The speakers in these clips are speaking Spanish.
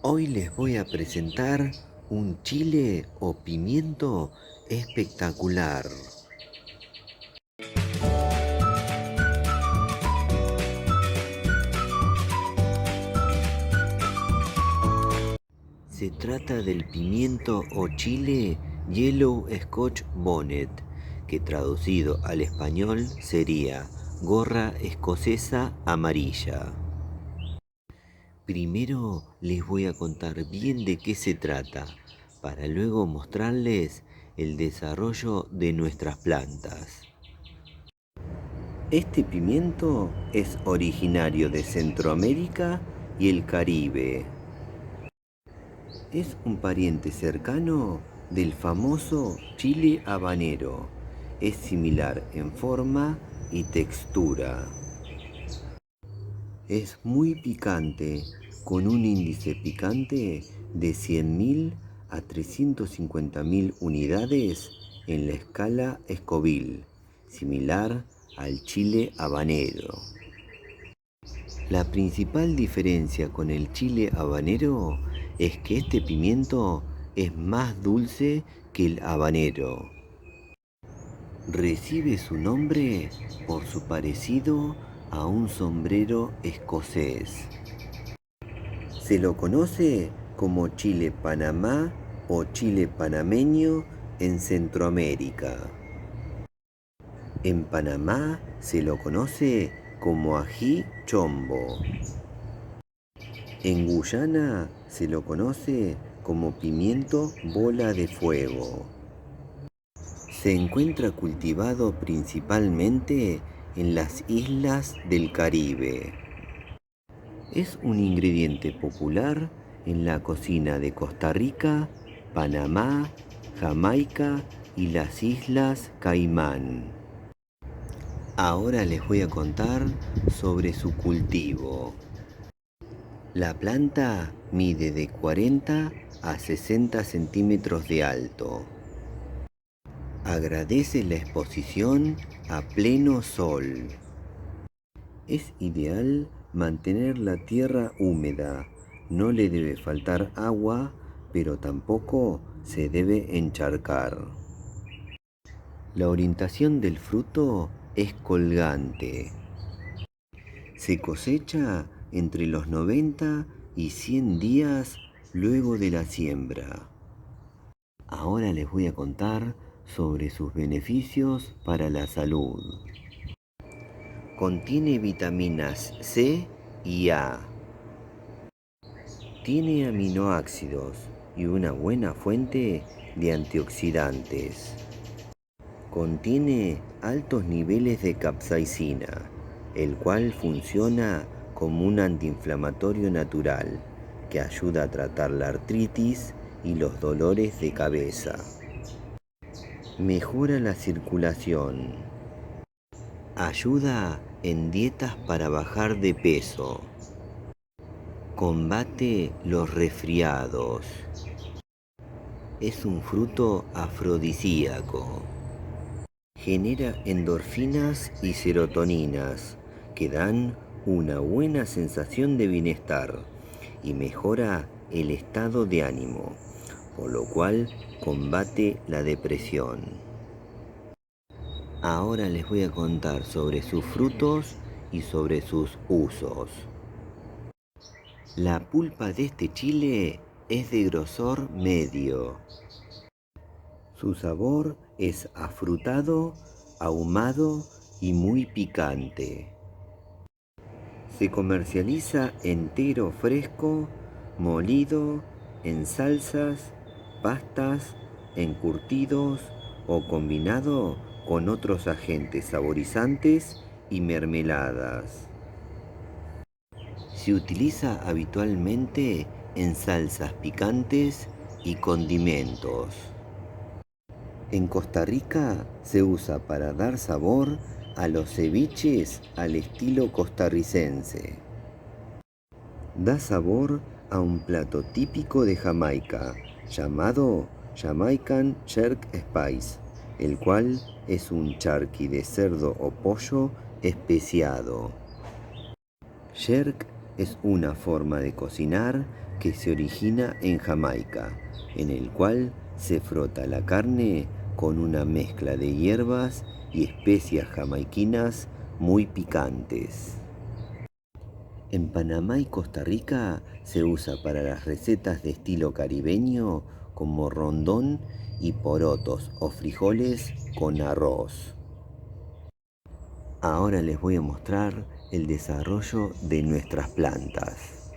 Hoy les voy a presentar un chile o pimiento espectacular. Se trata del pimiento o chile Yellow Scotch Bonnet, que traducido al español sería gorra escocesa amarilla. Primero les voy a contar bien de qué se trata, para luego mostrarles el desarrollo de nuestras plantas. Este pimiento es originario de Centroamérica y el Caribe. Es un pariente cercano del famoso chile habanero. Es similar en forma y textura. Es muy picante, con un índice picante de 100.000 a 350.000 unidades en la escala Scoville, similar al chile habanero. La principal diferencia con el chile habanero es que este pimiento es más dulce que el habanero. Recibe su nombre por su parecido a un sombrero escocés. Se lo conoce como chile Panamá o chile panameño en Centroamérica. En Panamá se lo conoce como ají chombo. En Guyana se lo conoce como pimiento bola de fuego. Se encuentra cultivado principalmente en las islas del Caribe. Es un ingrediente popular en la cocina de Costa Rica, Panamá, Jamaica y las Islas Caimán. Ahora les voy a contar sobre su cultivo. La planta mide de 40 a 60 centímetros de alto. Agradece la exposición a pleno sol. Es ideal mantener la tierra húmeda. No le debe faltar agua, pero tampoco se debe encharcar. La orientación del fruto es colgante. Se cosecha entre los 90 y 100 días luego de la siembra. Ahora les voy a contar sobre sus beneficios para la salud. Contiene vitaminas C y A. Tiene aminoácidos y una buena fuente de antioxidantes. Contiene altos niveles de capsaicina, el cual funciona como un antiinflamatorio natural que ayuda a tratar la artritis y los dolores de cabeza. Mejora la circulación. Ayuda en dietas para bajar de peso. Combate los resfriados. Es un fruto afrodisíaco. Genera endorfinas y serotoninas que dan una buena sensación de bienestar y mejora el estado de ánimo, por lo cual combate la depresión. Ahora les voy a contar sobre sus frutos y sobre sus usos. La pulpa de este chile es de grosor medio. Su sabor es afrutado, ahumado y muy picante. Se comercializa entero fresco, molido, en salsas, pastas, encurtidos o combinado con otros agentes saborizantes y mermeladas. Se utiliza habitualmente en salsas picantes y condimentos. En Costa Rica se usa para dar sabor a los ceviches al estilo costarricense. Da sabor a un plato típico de Jamaica llamado Jamaican Jerk Spice, el cual es un charqui de cerdo o pollo especiado. Jerk es una forma de cocinar que se origina en Jamaica, en el cual se frota la carne con una mezcla de hierbas y especias jamaiquinas muy picantes. En Panamá y Costa Rica se usa para las recetas de estilo caribeño como rondón y porotos o frijoles con arroz. Ahora les voy a mostrar el desarrollo de nuestras plantas.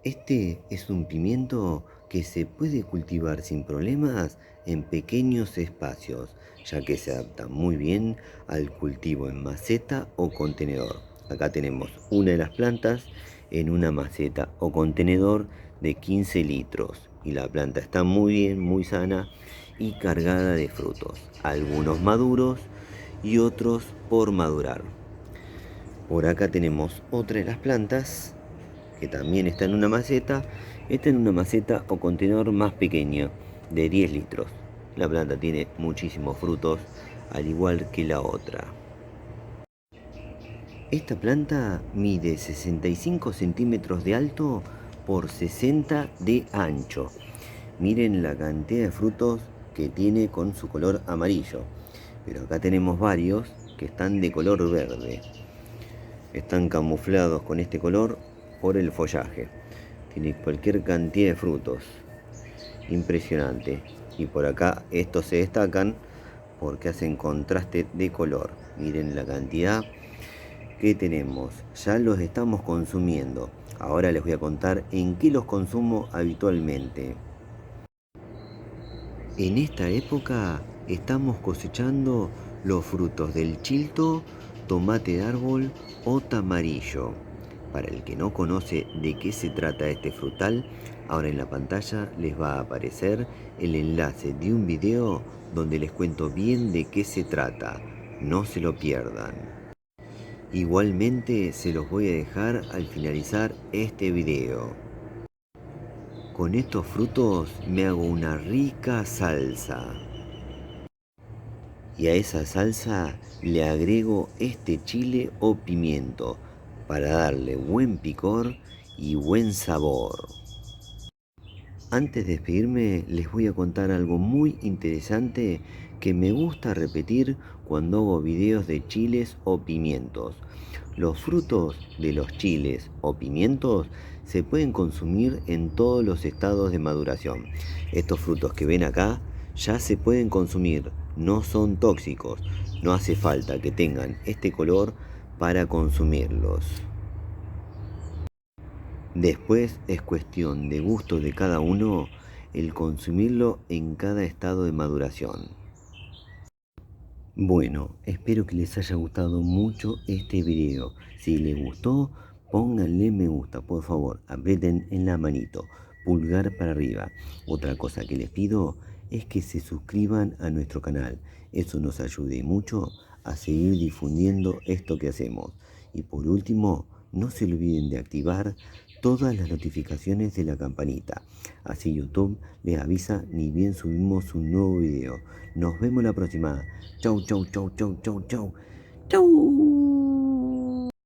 Este es un pimiento que se puede cultivar sin problemas en pequeños espacios, ya que se adapta muy bien al cultivo en maceta o contenedor. Acá tenemos una de las plantas en una maceta o contenedor de 15 litros y la planta está muy bien, muy sana y cargada de frutos, algunos maduros y otros por madurar. Por acá tenemos otra de las plantas que también está en una maceta. Está en una maceta o contenedor más pequeño, de 10 litros. La planta tiene muchísimos frutos, al igual que la otra. Esta planta mide 65 centímetros de alto por 60 de ancho. Miren la cantidad de frutos que tiene con su color amarillo. Pero acá tenemos varios que están de color verde. Están camuflados con este color por el follaje. Tiene cualquier cantidad de frutos. Impresionante. Y por acá estos se destacan porque hacen contraste de color. Miren la cantidad que tenemos. Ya los estamos consumiendo. Ahora les voy a contar en qué los consumo habitualmente. En esta época estamos cosechando los frutos del chilto, tomate de árbol o tamarillo. Para el que no conoce de qué se trata este frutal, ahora en la pantalla les va a aparecer el enlace de un video donde les cuento bien de qué se trata. No se lo pierdan. Igualmente se los voy a dejar al finalizar este video. Con estos frutos me hago una rica salsa. Y a esa salsa le agrego este chile o pimiento para darle buen picor y buen sabor. Antes de despedirme les voy a contar algo muy interesante que me gusta repetir cuando hago videos de chiles o pimientos. Los frutos de los chiles o pimientos se pueden consumir en todos los estados de maduración. Estos frutos que ven acá ya se pueden consumir, no son tóxicos, no hace falta que tengan este color para consumirlos. Después es cuestión de gusto de cada uno el consumirlo en cada estado de maduración. Bueno, espero que les haya gustado mucho este video. Si les gustó, pónganle me gusta, por favor, aprieten en la manito, pulgar para arriba. Otra cosa que les pido es que se suscriban a nuestro canal. Eso nos ayude mucho a seguir difundiendo esto que hacemos. Y por último, no se olviden de activar todas las notificaciones de la campanita. Así YouTube les avisa ni bien subimos un nuevo video. Nos vemos la próxima. Chau, chau, chau, chau, chau, chau. Chau.